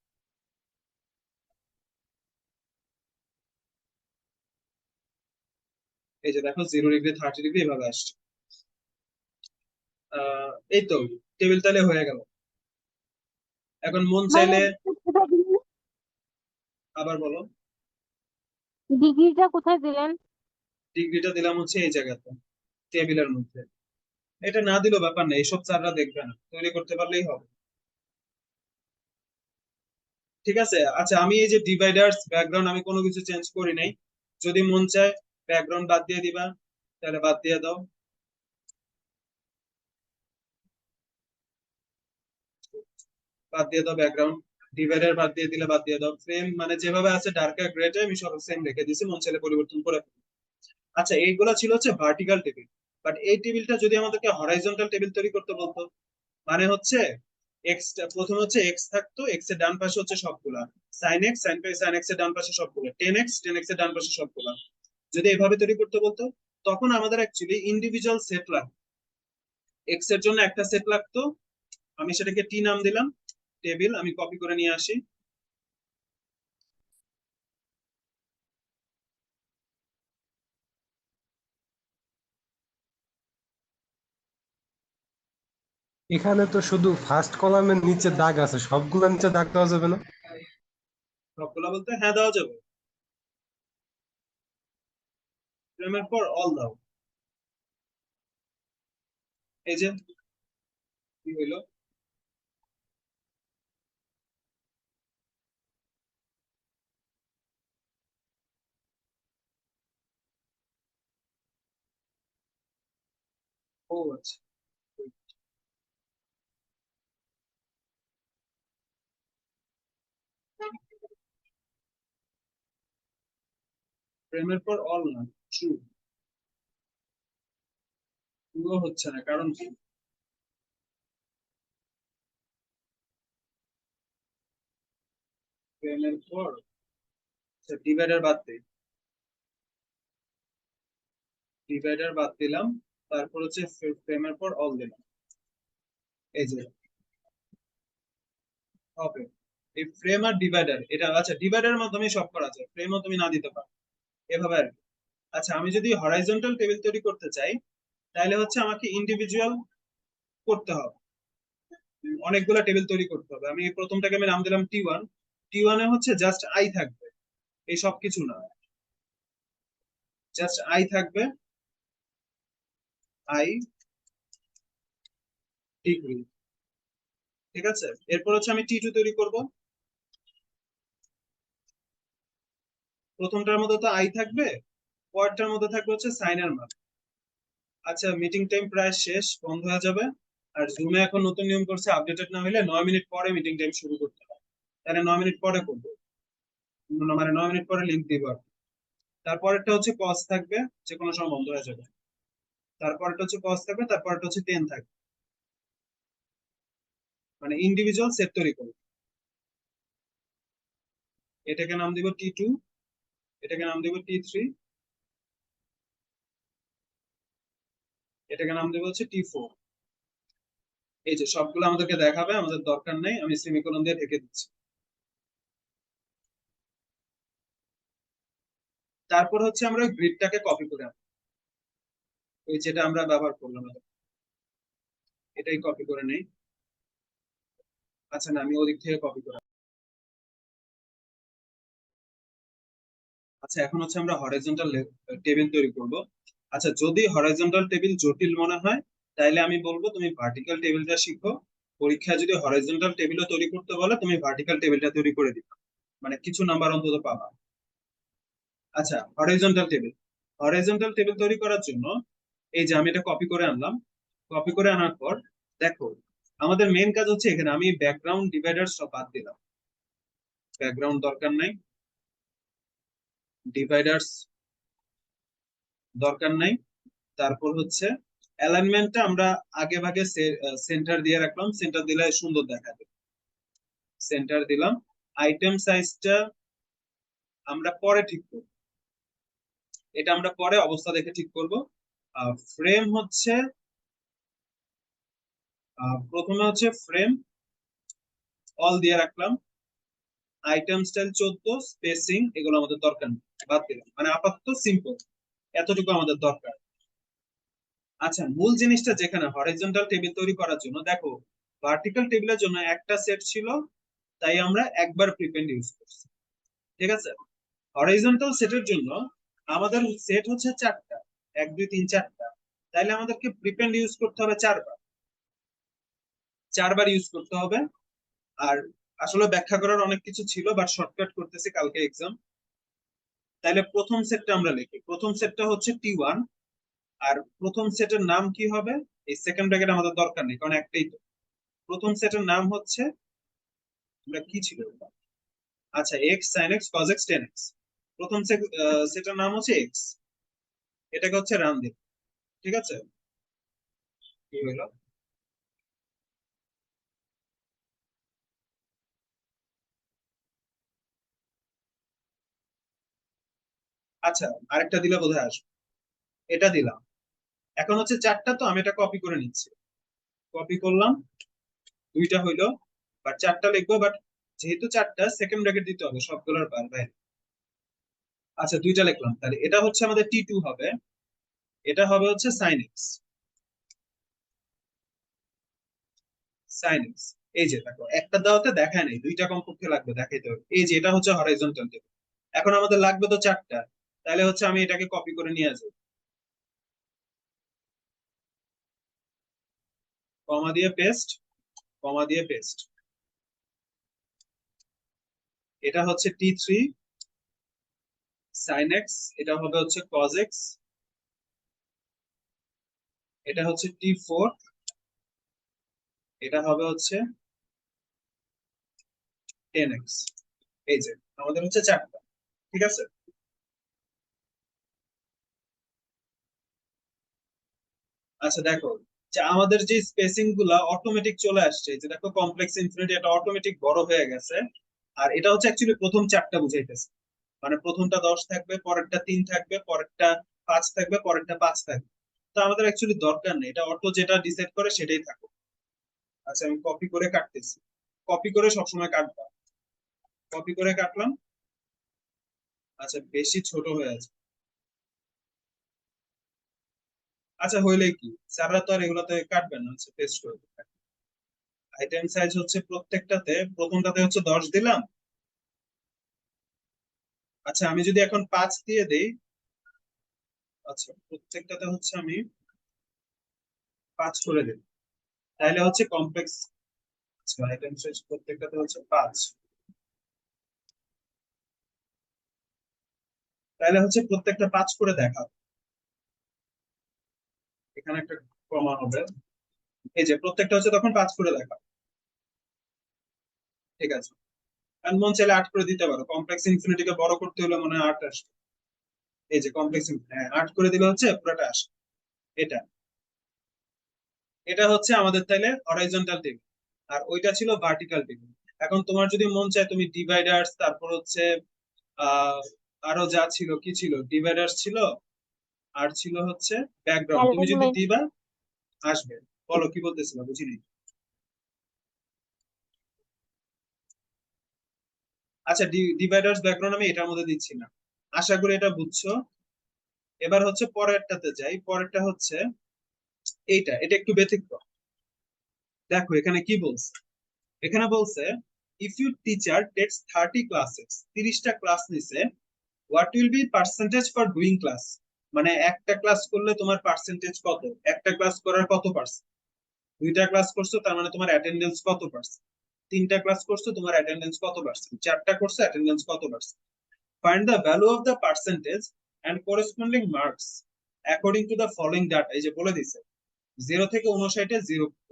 এই যে দেখো, 0 ডিগ্রি, 30 ডিগ্রি এভাবে আসছে। এই তো টেবিল তাহলে হয়ে গেল। এখন মন মানে চাইলে কোথায় দিলেন? আবার বলো। ডিগ্রিটা কোথায় দিলেন? ডিগ্রিটা দিলাম হচ্ছে এই জায়গাতে, টেবিলের মধ্যে। এটা না দিলেও ব্যাপার নেই, এইসব স্যাররা দেখবে না, তৈরি করতে পারলেই হবে। ঠিক আছে, আচ্ছা আমি এই যে ডিভাইডার্স ব্যাকগ্রাউন্ড আমি কোনো কিছু চেঞ্জ করি নাই। যদি মন চায় ব্যাকগ্রাউন্ড বাদ দিয়ে দিবা, তাহলে বাদ দিয়ে দাও। বাদ দিয়ে দাও ব্যাকগ্রাউন্ড, ডিভাইডার বাদ দিয়ে দিলে বাদ দিয়ে দাও। ফ্রেম মানে যেভাবে আছে ডার্ক আর গ্রেটে আমি সব সেম রেখে দিয়েছি, মন চাইলে পরিবর্তন করে ফেলো। আচ্ছা এইগুলো ছিল হচ্ছে ভার্টিক্যাল টেবিল। বাট এই টেবিলটা যদি আমাদেরকে হরাইজন্টাল টেবিল তৈরি করতে বলতো, মানে হচ্ছে এক্স, প্রথমে হচ্ছে এক্স থাকতো, এক্স এর ডান পাশে হচ্ছে সবগুলা সাইন এক্স, সাইন এক্স এর ডান পাশে সবগুলো টেন এক্স এর ডান পাশে সবগুলা, যদি এভাবে তৈরি করতে বলতো, তখন আমাদের অ্যাকচুয়ালি ইন্ডিভিজুয়াল সেট লাগতো। এক্স এর জন্য একটা সেট লাগতো, আমি সেটাকে টি নাম দিলাম, টেবিল। আমি কপি করে নিয়ে আসি। এখানে তো শুধু ফার্স্ট কলামের নিচে দাগ আছে, সবগুলোর নিচে দাগ দেওয়া যাবে না? সবগুলা বলতে হ্যাঁ দেওয়া যাবে, ফ্রেমের পর অল দাও। এই যে কি হইলো, ও আচ্ছা। ফ্রেমের পর অল না, ট্রু। ট্রু হচ্ছে না, কারণ কি? ফ্রেমের পর ডিভাইডার বাদ দিই, ডিভাইডার বাদ দিলাম, তারপর হচ্ছে ফ্রেমের পর অল দিলাম। এই যে হবে এই ফ্রেম আর ডিভাইডার, এটা আচ্ছা ডিভাইডারের মাধ্যমে সব করা যায়, ফ্রেমও তুমি না দিতে পারো, এভাবে আর কি। আচ্ছা আমি যদি হরাইজন্টাল টেবিল তৈরি করতে চাই, তাহলে হচ্ছে আমাকে ইন্ডিভিজুয়াল করতে হবে, অনেকগুলো টেবিল তৈরি করতে হবে। আমি এই প্রথমটাকে আমি নাম দিলাম টি1। টি1 এ হচ্ছে জাস্ট আই থাকবে, এই সব কিছু না, জাস্ট আই থাকবে, আই ডিগ্রি। ঠিক আছে, এরপর হচ্ছে আমি টি2 তৈরি করব। প্রথমটার মধ্যে তো আই থাকবে, পরেরটার মধ্যে থাকবে হচ্ছে সাইনের মান। আচ্ছা মিটিং টাইম প্রায় শেষ, বন্ধ হয়ে যাবে। আর জুমে এখন নতুন নিয়ম করছে, আপডেটেড না হলে 9 মিনিট পরে মিটিং টাইম শুরু করতে হবে, তাহলে 9 মিনিট পরে করবো, মানে 9 মিনিট পরে লিঙ্ক দিব আর কি। তারপরেরটা হচ্ছে কজ থাকবে, যে কোনো সময় বন্ধ হয়ে যাবে। তারপরটা হচ্ছে কজ থাকবে, তারপরটা হচ্ছে 10 থাকবে, মানে ইন্ডিভিজুয়াল সেট তৈরি করবে। এটাকে নাম দিব টি2, এটাকে নাম দিব টি3, এটাকে নাম দিব হচ্ছে টি4। এই যে সবগুলো আমাদেরকে দেখাবে, আমাদের দরকার নেই, আমি সেমিকোলন দিয়ে ঢেকে দিচ্ছি। তারপর হচ্ছে আমরা গ্রিডটাকে কপি করে আনবো, ওই যেটা আমরা ব্যবহার করলাম এটাই কপি করে নেই। আচ্ছা না, আমি ওদিক থেকে কপি করে আচ্ছা এখন হচ্ছে আমরা হরাইজন্টাল টেবিল তৈরি করব। আচ্ছা যদি হরাইজন্টাল টেবিল জটিল মনে হয়, তাইলে আমি বলবো তুমি ভার্টিক্যাল টেবিলটা শিখো। পরীক্ষায় যদি হরাইজন্টাল টেবিলও তৈরি করতে বলে, তুমি ভার্টিক্যাল টেবিলটা তৈরি করে দিবা, মানে কিছু নাম্বার অন্তত পাবা। আচ্ছা হরাইজন্টাল টেবিল তৈরি করার জন্য এই যে আমি এটা কপি করে আনলাম। কপি করে আনার পর দেখো, আমাদের মেন কাজ হচ্ছে এখানে আমি ব্যাকগ্রাউন্ড ডিভাইডার সব বাদ দিলাম, ব্যাকগ্রাউন্ড দরকার নাই, ডিভাইডার্স দরকার নাই। তারপর হচ্ছে অ্যালাইনমেন্টটা আমরা আগে ভাগে সেন্টার দিয়ে রাখলাম, সেন্টার দিলে সুন্দর দেখাবে, সেন্টার দিলাম। আইটেম সাইজটা আমরা পরে ঠিক করব, এটা আমরা পরে অবস্থা দেখে ঠিক করব। ফ্রেম হচ্ছে প্রথমে হচ্ছে ফ্রেম অল দিয়ে রাখলাম, আইটেম স্টাইল 14, স্পেসিং এগুলো আমাদের দরকার নেই, বাদ দিলাম, মানে আপাতত সিম্পল এতটুকু আমাদের দরকার। আচ্ছা মূল জিনিসটা যেখানে হরাইজন্টাল টেবিল তৈরি করার জন্য দেখো, ভার্টিক্যাল টেবিলের জন্য একটা সেট ছিল, তাই আমরা একবার প্রিপেন্ড ইউজ করছি, ঠিক আছে। হরাইজন্টাল সেটের জন্য আমাদের সেট হচ্ছে চারটা, 1 2 3 4টা, তাইলে আমাদেরকে প্রিপেন্ড ইউজ করতে হবে চারবার ইউজ করতে হবে। আর আসলে ব্যাখ্যা করার অনেক কিছু ছিল, বাট শর্টকাট করতেছি, কালকে এক্সাম। তাহলে প্রথম সেটটা আমরা লিখি, প্রথম সেটটা হচ্ছে T1। আর প্রথম সেটের নাম কি হবে? এই সেকেন্ড ব্র্যাকেট আমাদের দরকার নেই, কারণ একটাই তো। প্রথম সেটের নাম হচ্ছে, আমরা কি ছিল এটা? আচ্ছা, x sin x cos x tan x। প্রথম সেটের নাম হচ্ছে x, এটাকে হচ্ছে রান দিন, ঠিক আছে। কি হলো? আচ্ছা, আরেকটা দিলে বোধহয় আসবে, এটা দিলাম। এখন হচ্ছে চারটা, তো আমি এটা কপি করে নিচ্ছি, কপি করলাম, দুইটা হইলো, বাট চারটা লিখবো, বাট যেহেতু চারটা সেকেন্ড ব্র্যাকেট দিতে হবে সবগুলোর বাইরে। আচ্ছা, দুইটা লিখলাম, তাহলে এটা হচ্ছে আমাদের T2 হবে, এটা হবে হচ্ছে sin x। এই যে দেখো, একটা দাওতে দেখায় নাই, দুইটা কমপক্ষে লাগবে দেখাইতে হবে। এই যে এটা হচ্ছে হরাইজন্টাল টেবিল, এখন আমাদের লাগবে তো চারটা, তাহলে হচ্ছে আমি এটাকে কপি করে নিয়ে আসবো, কমা দিয়ে পেস্ট, কমা দিয়ে পেস্ট। এটা হচ্ছে T3 sin x, এটা হবে হচ্ছে cos x, এটা হচ্ছে T4, এটা হবে হচ্ছে tan x। এই যে আমাদের হচ্ছে চারটা, ঠিক আছে। আচ্ছা দেখো, যে আমাদের যে স্পেসিং গুলা অটোমেটিক চলে আসছে, এই যে দেখো কমপ্লেক্স ইনফিনিটি এটা অটোমেটিক বড় হয়ে গেছে। আর এটা হচ্ছে অ্যাকচুয়ালি প্রথম চারটা বুঝাইতেছে, মানে প্রথমটা 10 থাকবে, পরেরটা 3 থাকবে, পরেরটা 5 থাকবে, পরেরটা 5 থাকবে। তো আমাদের অ্যাকচুয়ালি দরকার নেই, এটা অটো যেটা ডিসাইড করে সেটাই থাকবে। আচ্ছা, আমি কপি করে কাটতেছি, কপি করে সবসময় কাটবা, কপি করে কাটলাম। আচ্ছা, বেশি ছোট হয়ে আছে। আচ্ছা, হইলে কি, স্যাররা তো আর এগুলাতে কাটবে না, হচ্ছে পেস্ট করে দিবে। আইটেম সাইজ হচ্ছে প্রত্যেকটাতে, প্রথমটাতে হচ্ছে 10 দিলাম। আচ্ছা, আমি যদি এখন 5 দিয়ে দেই, আচ্ছা প্রত্যেকটাতে হচ্ছে আমি 5 করে দিই, তাহলে হচ্ছে কমপ্লেক্স, আইটেম সাইজ প্রত্যেকটাতে হচ্ছে 5, তাহলে হচ্ছে প্রত্যেকটা 5 করে দেখা। এখানে একটা কমা হবে, এই যে প্রত্যেকটা হচ্ছে তখন 5 করে দেখা, ঠিক আছে। আর মন চাইলে 8 করে দিতে পারো, কমপ্লেক্স ইনফিনিটিকে বড় করতে হলে মনে হয় 8 আসবে। এই যে কমপ্লেক্স, হ্যাঁ 8 করে দিলে হচ্ছে পুরোটা আসে। এটা এটা হচ্ছে আমাদের তাইলে হরাইজন্টাল টেবিল, আর ওইটা ছিল ভার্টিক্যাল টেবিল। এখন তোমার যদি মন চায় তুমি ডিভাইডার্স, তারপর হচ্ছে আহ আরো যা ছিল, কি ছিল, ডিভাইডার্স ছিল, আর ছিল হচ্ছে ব্যাকগ্রাউন্ড, তুমি যদি অ্যালাইনমেন্ট। দিবা আসবে। বলো কি বলতেছিল, বুঝিনি। আচ্ছা, ডিভাইডার্স ব্যাকগ্রাউন্ড আমি এটার মধ্যে দিচ্ছি না, আশা করি এটা বুঝছো। এবার হচ্ছে পরেরটাতে যাই, পরেরটা হচ্ছে এইটা, এটা একটু ব্যতিক্রম। দেখো এখানে কি বলছে, এখানে বলছে if you teacher takes 30 classes, 30টা ক্লাস নিছে, what will be percentage for doing class, মানে একটা ক্লাস করলে তোমার পার্সেন্টেজ কত, একটা ক্লাস করার কত পার্সেন্ট, দুইটা ক্লাস করছো তার মানে তোমার অ্যাটেন্ডেন্স কত পার্সেন্ট, তিনটা ক্লাস করছো তোমার অ্যাটেন্ডেন্স কত পার্সেন্ট, চারটা করছো অ্যাটেন্ডেন্স কত percent. Find the value of the percentage and corresponding marks according to the following data. এই যে বলে দিছে 0 থেকে 59-এ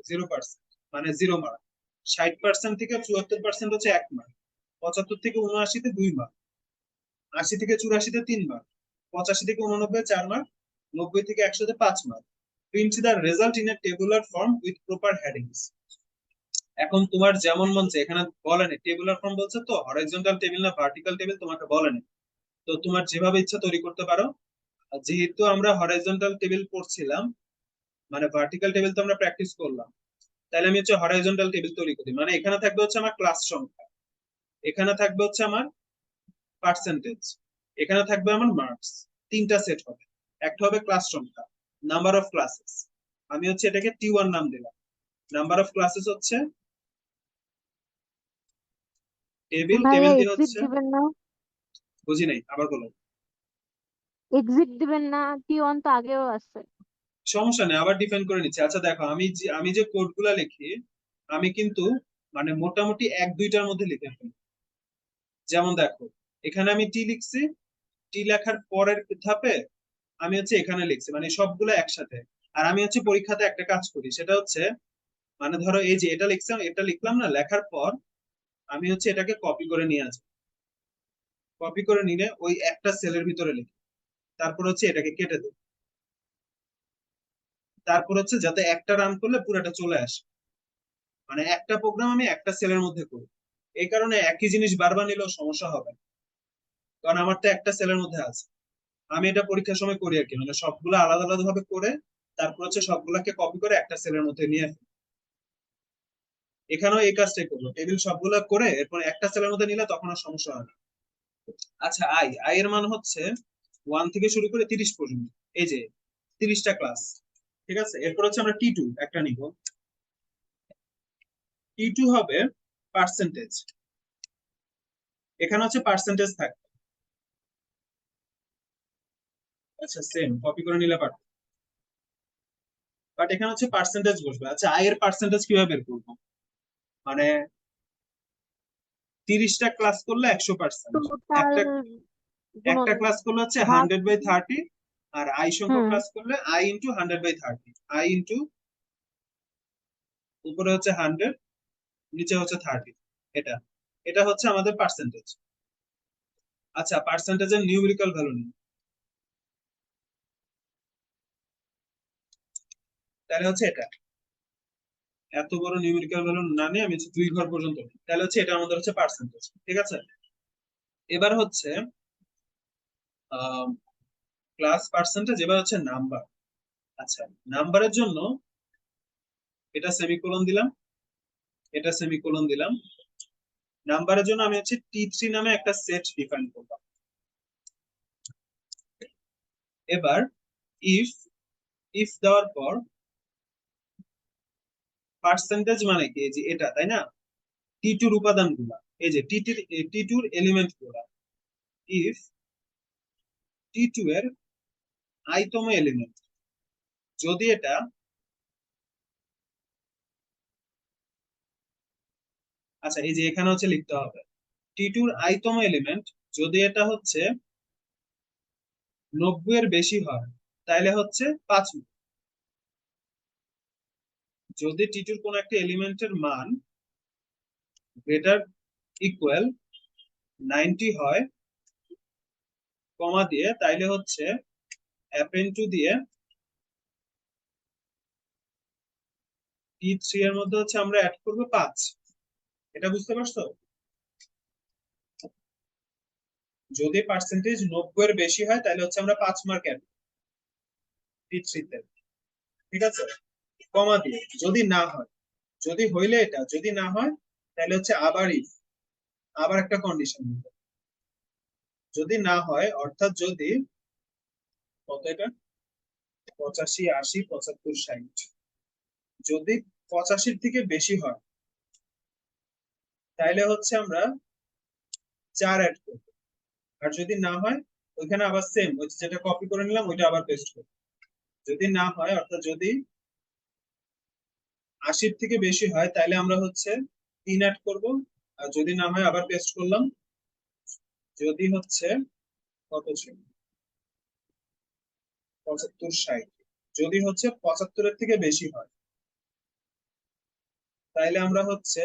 0% মানে 0 মার্ক, 60% থেকে 74% হচ্ছে 1 মার্ক, 75 থেকে 79-তে 2 মার্ক, 80 থেকে 84-তে 3 মার্ক, 85 থেকে 89 4 মার্ক, 90 থেকে 100-তে 5 mark. Print the result in a tabular form with proper headings. এখন তোমার যেমন মন চায়, এখানে বলেনি টেবুলার ফর্ম বলছে, তো হরাইজন্টাল টেবিল না ভার্টিক্যাল টেবিল তোমাকে বলেনি, তো তোমার যেভাবে ইচ্ছা তৈরি করতে পারো। আর যেহেতু আমরা হরাইজন্টাল টেবিল পড়ছিলাম, মানে ভার্টিক্যাল টেবিল তো আমরা প্র্যাকটিস করলাম, তাহলে আমি হচ্ছে হরাইজন্টাল টেবিল তৈরি করি, মানে এখানে থাকবে হচ্ছে আমার ক্লাস সংখ্যা, এখানে থাকবে হচ্ছে আমার পার্সেন্টেজ, এখানে থাকবে আমার মার্কস। তিনটা সেট হবে, একটা হবে ক্লাস সংখ্যা, নাম্বার অফ ক্লাসেস, আমি হচ্ছে এটাকে T1 নাম দিলাম। নাম্বার অফ ক্লাসেস হচ্ছে টেবিল, ভাইয়া টেবিল দিয়ে এক্সিট হচ্ছে, দিবেন না? বুঝি নাই, আবার বলো। এক্সিট দিবেন না? T1 তো আগেও আছে। সমস্যা নেই, আবার ডিফাইন করে নিচ্ছি। আচ্ছা দেখো, আমি যে কোড গুলা লিখি, আমি কিন্তু মানে মোটামুটি এক দুইটার মধ্যে লিখে ফেলি। যেমন দেখো, এখানে আমি টি লিখছি, টি লেখার পরের ধাপে আমি হচ্ছে এখানে লিখছি, মানে সবগুলো একসাথে। আর আমি হচ্ছে পরীক্ষাতে একটা কাজ করি, সেটা হচ্ছে মানে ধরো এই যে এটা লিখলাম, এটা লিখলাম না, লেখার পর আমি হচ্ছে এটাকে কপি করে নিয়ে আসি। কপি করে নিলে ওই একটা সেলের ভিতরে লিখি, তারপর হচ্ছে এটাকে কেটে দেবো। তারপর হচ্ছে যাতে একটা রান করলে পুরোটা চলে আসে, মানে একটা প্রোগ্রাম আমি একটা সেলের মধ্যে করি। এই কারণে একই জিনিস বারবার নিলেও সমস্যা হবে না, কারণ আমার তো একটা সেলের মধ্যে আছে। আমি এটা পরীক্ষার সময় করি আর কি, মানে সবগুলো আলাদা আলাদা ভাবে করে তারপর হচ্ছে সবগুলাকে কপি করে একটা সেলের মধ্যে নিয়ে আসি। এখানেও এই কাজটাই করবো, টেবিল সবগুলা করে এরপর একটা সেলের মধ্যে নিলে তখন আর সমস্যা হয় না। আচ্ছা, আই আই এর মান হচ্ছে 1 থেকে শুরু করে 30 পর্যন্ত, এই যে 30টা ক্লাস। ঠিক আছে, এরপর হচ্ছে আমরা টি টু একটা নিব। টি টু হবে পার্সেন্টেজ। এখানে হচ্ছে পার্সেন্টেজ থাকবে। আচ্ছা, সেম কপি করে নিলে পারবে, বাট এখানে হচ্ছে পার্সেন্টেজ বসবে। আচ্ছা, আই এর পার্সেন্টেজ কিভাবে বের করবো? মানে 30টা ক্লাস করলে 100%, টোটাল একটা গুণন একটা ক্লাস করলে হচ্ছে ভাগ। 100/30, আর আই সংখ্যক হুম। ক্লাস করলে আই ইন্টু 100/30, আই ইন্টু উপরে হচ্ছে 100, নিচে হচ্ছে 30। এটা এটা হচ্ছে আমাদের পার্সেন্টেজ। আচ্ছা, পার্সেন্টেজের নিউমেরিক্যাল ভ্যালু নেই, তাহলে হচ্ছে এটা এত বড় নিউমেরিক্যাল ভ্যালু না নিয়ে আমি হচ্ছে 2 ঘর পর্যন্ত নিই। তাহলে হচ্ছে এটা আমাদের হচ্ছে পার্সেন্টেজ। ঠিক আছে, এবার হচ্ছে ক্লাস পার্সেন্টেজ, এবার হচ্ছে নাম্বার। আচ্ছা, নাম্বারের জন্য এটা সেমিকোলন দিলাম, এটা সেমিকোলন দিলাম। নাম্বারের জন্য আমি হচ্ছে টি3 নামে একটা সেট ডিফাইন করলাম। এবার ইফ ইফ দেওয়ার পর পার্সেন্টেজ মানে কি, এই যে এটা, তাই না? টি2 এর উপাদান গুলা, এই যে টি2 এর এলিমেন্ট গুলা। ইফ টি2 এর আইতম এলিমেন্ট, যদি এটা, আচ্ছা এই যে এখানে হচ্ছে লিখতে হবে টি2 এর আইতম এলিমেন্ট যদি এটা হচ্ছে 90 এর বেশি হয়, তাহলে হচ্ছে 5। যদি টি2 এর কোন একটা এলিমেন্টের মান গ্রেটার ইকুয়াল 90 হয়, কমা দিয়ে, তাইলে হচ্ছে অ্যাপেন্ড টু দিয়ে টি3 এর মধ্যে হচ্ছে আমরা অ্যাড করব 5। এটা বুঝতে পারছো? যদি পার্সেন্টেজ 90 এর বেশি হয় তাহলে হচ্ছে আমরা 5 মার্ক অ্যাড টি3 তে। ঠিক আছে, কমা দিয়ে। যদি না হয়, যদি হইলে এটা, যদি না হয় তাহলে হচ্ছে আবার ইফ, আবার একটা কন্ডিশন দিতে। যদি না হয়, অর্থাৎ যদি কত এটা, 85, 80, 75, 60, যদি 85 থেকে বেশি হয় তাহলে হচ্ছে আমরা 4 অ্যাড করব। আর যদি না হয়, ওইখানে আবার সেম যেটা কপি করে নিলাম ওইটা আবার পেস্ট করব। যদি না হয়, অর্থাৎ যদি 80 থেকে বেশি হয় তাহলে আমরা হচ্ছে 3 অ্যাড করব। আর যদি না হয় আবার পেস্ট করলাম। যদি হচ্ছে কত ছিল, 75, 60, যদি হচ্ছে 75 এর থেকে বেশি হয় তাইলে আমরা হচ্ছে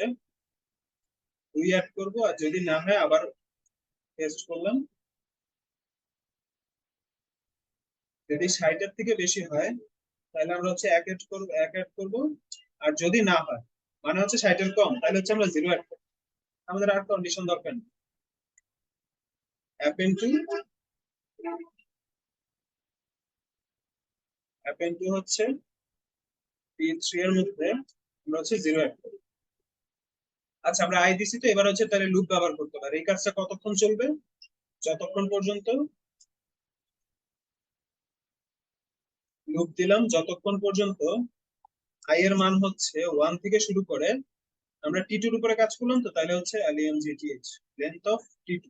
2 অ্যাড করব। আর যদি না হয় আবার পেস্ট করলাম। যদি 60 এর থেকে বেশি হয় তাহলে আমরা হচ্ছে 1 অ্যাড করব, 1 অ্যাড করব। আর যদি না হয়, মানে হচ্ছে 60 এর কম, তাহলে হচ্ছে আমরা 0 অ্যাড করব। আমাদের আর কন্ডিশন দরকার নেই। অ্যাপেন্ড টু, অ্যাপেন্ড টু হচ্ছে টি3 এর মধ্যে আমরা হচ্ছে 0 অ্যাড করব। আচ্ছা, আমরা আই দিছি, তো এবার হচ্ছে তাহলে লুপ ব্যবহার করতে পারি। এই কাজটা কতক্ষণ চলবে? যতক্ষণ পর্যন্ত লুপ দিলাম, যতক্ষণ পর্যন্ত আই এর মান হচ্ছে 1 থেকে শুরু করে, আমরা টি2 এর উপরে কাজ করলাম তো, তাহলে হচ্ছে LEMGTH, লেন্থ অফ টি2।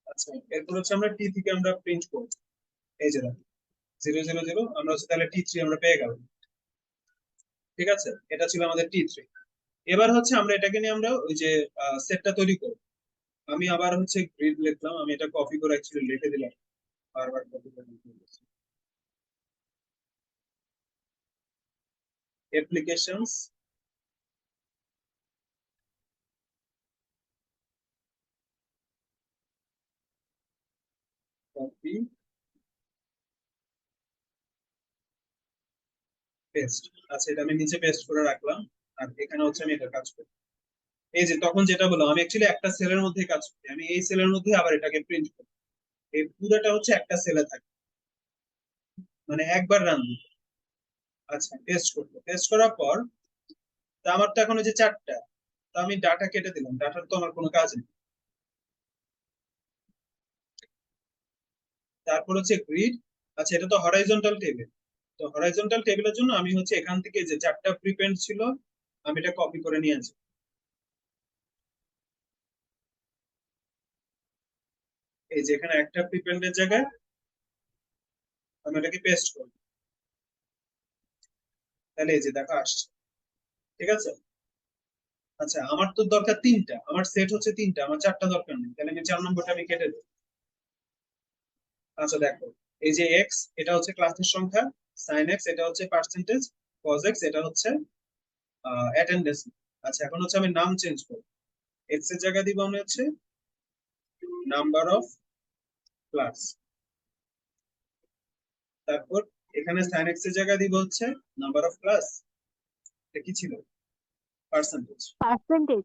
আচ্ছা, এরপর হচ্ছে আমরা টি থেকে আমরা প্রিন্ট করব, এই যে 000, আমরা হচ্ছে তাহলে টি3 আমরা পেয়ে গেলাম। ঠিক আছে, এটা ছিল আমাদের টি3। এবার হচ্ছে আমরা এটাকে নিয়ে আমরা ওই যে সেটটা তৈরি করব। আমি আবার হচ্ছে গ্রিড লিখলাম, আমি এটা কপি করে অ্যাকচুয়ালি লিখে দিলাম, বারবার কপি করে অ্যাপ্লিকেশনস, কপি, পেস্ট। আচ্ছা, এটা আমি নিচে পেস্ট করে রাখলাম, আর এখানে হচ্ছে আমি এটা কাজ করি। এই যে তখন যেটা বললাম, আমি অ্যাকচুয়ালি একটা সেলের মধ্যে কাজ করি, আমি এই সেলের মধ্যে আবার এটাকে প্রিন্ট করি। এই পুরোটা হচ্ছে একটা সেলে থাকে, মানে একবার রান দিই। আচ্ছা, পেস্ট করবো, পেস্ট করার পর তা আমার তো এখন ওই যে 4টা, তো আমি ডাটা কেটে দিলাম, ডাটার তো আমার কোনো কাজ নেই। তারপর হচ্ছে গ্রিড। আচ্ছা, এটা তো হরাইজন্টাল টেবিল, তো হরাইজন্টাল টেবিলের জন্য আমি হচ্ছে এখান থেকে যে 4টা প্রিপেন্ড ছিল, আমি এটা কপি করে নিয়ে আসি। এই যে এখানে একটা প্রিপেন্ডের জায়গায় আমি এটাকে পেস্ট করবো, তাহলে এই যে দেখা আসছে। ঠিক আছে। আচ্ছা, আমার তো দরকার 3টা, আমার সেট হচ্ছে 3টা, আমার 4টা দরকার নেই, তাহলে আমি 4 নম্বরটা আমি কেটে দেবো। আচ্ছা দেখো, এই যে এক্স এটা হচ্ছে ক্লাসের সংখ্যা, সাইন এক্স এটা হচ্ছে পার্সেন্টেজ, কজ এক্স এটা হচ্ছে অ্যাটেন্ডেন্স। আচ্ছা, এখন হচ্ছে আমি নাম চেঞ্জ করবো, এক্স এর জায়গা দিব আমি হচ্ছে নাম্বার অফ ক্লাস। তারপর এখানে সাইন এক্স এর জায়গা দিব হচ্ছে নাম্বার অফ ক্লাস, এটা কি ছিল, পার্সেন্টেজ, পার্সেন্টেজ।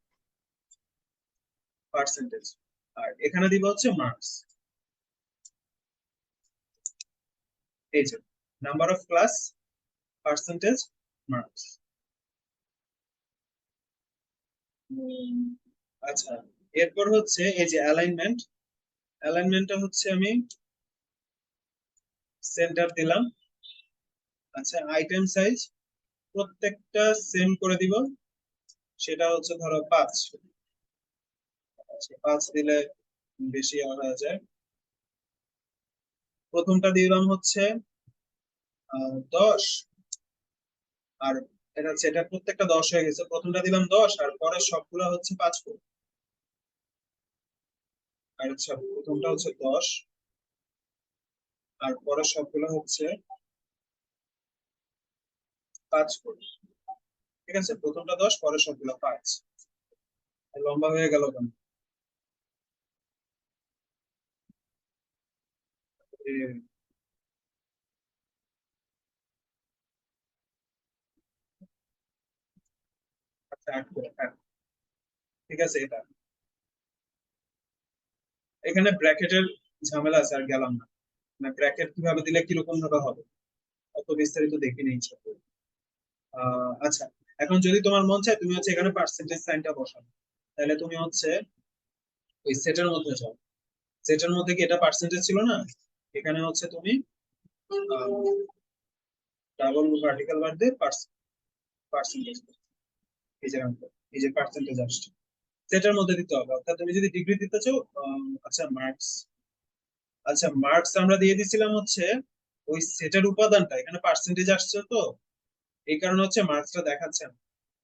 পার্সেন্টেজ। আর এখানে দিব হচ্ছে মার্কস, এই যে number of class, percentage, marks. আচ্ছা, এরপর হচ্ছে এই যে অ্যালাইনমেন্ট, অ্যালাইনমেন্টটা হচ্ছে আমি সেন্টার দিলাম। আচ্ছা, আইটেম সাইজ প্রত্যেকটা সেম করে দিব, সেটা হচ্ছে ধরো 5। আচ্ছা, 5 দিলে বেশি হয়ে যায়। প্রথমটা দিলাম হচ্ছে 10, আর এটা হচ্ছে এটা প্রত্যেকটা 10 হয়ে গেছে, প্রথমটা দিলাম 10, আর পরে সবগুলো হচ্ছে 5 করে। আর আচ্ছা, প্রথমটা হচ্ছে 10, আর পরে সবগুলো হচ্ছে 5 করে। ঠিক আছে, প্রথমটা 10, পরে সবগুলো 5। লম্বা হয়ে গেল কেন? এ, আচ্ছা, 8 করে, হ্যাঁ। ঠিক আছে, এটা এখানে ব্র্যাকেটের ঝামেলা আছে, আর গেলাম না, মানে ব্র্যাকেট কিভাবে দিলে কিরকম ভাবে হবে অত বিস্তারিত দেখে নেই ইচ্ছা করে। আচ্ছা, এখন যদি তোমার মন চায় তুমি হচ্ছে এখানে পার্সেন্টেজ সাইনটা বসাবে, তাহলে তুমি হচ্ছে ওই সেটের মধ্যে যাও, সেটের মধ্যে কি এটা পার্সেন্টেজ ছিল না, এখানে হচ্ছে তুমি ডাবল ভার্টিক্যাল বার দিয়ে পার্সেন্টেজ, এই যে এই যে পার্সেন্টেজ আসছে, সেটার মধ্যে দিতে হবে। অর্থাৎ তুমি যদি ডিগ্রি দিতে চাও, আচ্ছা মার্কস, আচ্ছা মার্কস আমরা দিয়ে দিছিলাম হচ্ছে ওই সেটের উপাদানটা, এখানে পার্সেন্টেজ আসছে তো, এই কারণে হচ্ছে মার্কসটা দেখাচ্ছে না,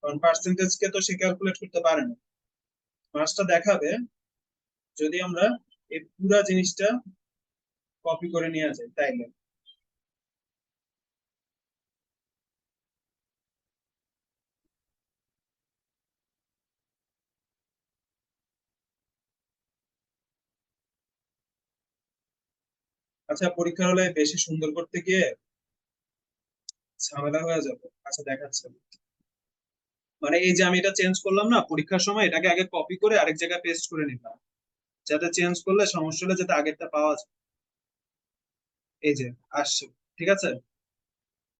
কারণ পার্সেন্টেজ কে তো সে ক্যালকুলেট করতে পারে না। মার্কসটা দেখাবে যদি আমরা এই পুরা জিনিসটা কপি করে নিয়ে যাই, তাইলে। আচ্ছা, পরীক্ষার হলে বেশি সুন্দর করতে গিয়ে ঝামেলা হয়ে যাবে। আচ্ছা, দেখাচ্ছে, মানে এই যে আমি এটা চেঞ্জ করলাম না পরীক্ষার সময়, এটাকে আগে কপি করে আরেক জায়গায় পেস্ট করে নিলাম, যাতে চেঞ্জ করলে সমস্যা হলে যাতে আগেরটা পাওয়া যায়। এই যে আসছে, ঠিক আছে।